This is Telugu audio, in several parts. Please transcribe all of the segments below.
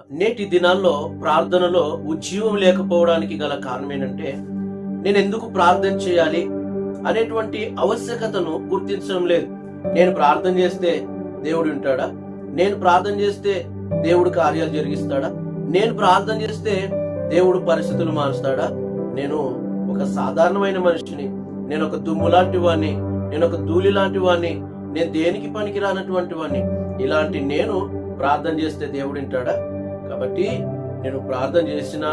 నేటి దినాల్లో ప్రార్థనలో ఉజ్జీవం లేకపోవడానికి గల కారణం ఏంటంటే, నేను ఎందుకు ప్రార్థన చేయాలి అనేటువంటి ఆవశ్యకతను గుర్తించడం లేదు. నేను ప్రార్థన చేస్తే దేవుడు వింటాడా? నేను ప్రార్థన చేస్తే దేవుడు కార్యాలు జరిగిస్తాడా? నేను ప్రార్థన చేస్తే దేవుడు పరిస్థితులు మారుస్తాడా? నేను ఒక సాధారణమైన మనిషిని, నేను ఒక దుమ్ము లాంటి వాడిని, నేను ఒక ధూళి లాంటి వాడిని, నేను దేనికి పనికి రానటువంటి వాడిని. ఇలాంటి నేను ప్రార్థన చేస్తే దేవుడు వింటాడా? కాబట్టి నేను ప్రార్థన చేసినా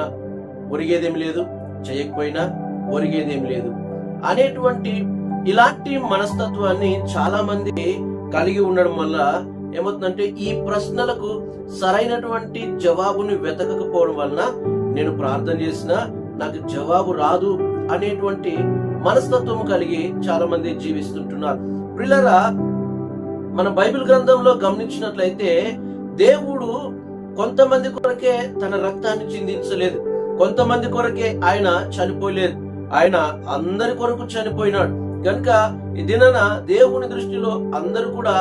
ఒరిగేదేమి లేదు, చేయకపోయినా ఒరిగేదేమి లేదు అనేటువంటి ఇలాంటి మనస్తత్వాన్ని చాలా మంది కలిగి ఉండడం వల్ల ఏమవుతుందంటే, ఈ ప్రశ్నలకు సరైనటువంటి జవాబుని వెతకకపోవడం వలన నేను ప్రార్థన చేసినా నాకు జవాబు రాదు అనేటువంటి మనస్తత్వం కలిగి చాలా మంది జీవిస్తుంటున్నారు. ప్రియులారా, మన బైబిల్ గ్రంథంలో గమనించినట్లయితే దేవుడు కొంతమంది కొరకే తన రక్తాన్ని చిందించలేదు, కొంతమంది కొరకే ఆయన చనిపోలేదు, ఆయన అందరి కొరకు చనిపోయినాడు. కనుక ఈ దినాన దేవుని దృష్టిలో అందరూ కూడా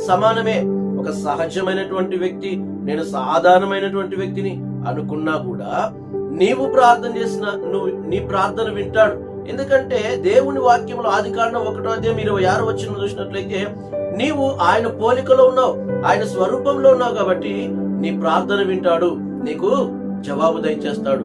సమానమే. ఒక సహజమైనటువంటి వ్యక్తి, నేను సాధారణమైనటువంటి వ్యక్తిని అనుకున్నా కూడా నీవు ప్రార్థన చేసిన నీ ప్రార్థన వింటాడు. ఎందుకంటే దేవుని వాక్యంలో ఆదికాండం 1:26 చూసినట్లయితే, నీవు ఆయన పోలికలో ఉన్నావు, ఆయన స్వరూపంలో ఉన్నావు కాబట్టి నీ ప్రార్థన వింటాడు, నీకు జవాబు దయచేస్తాడు.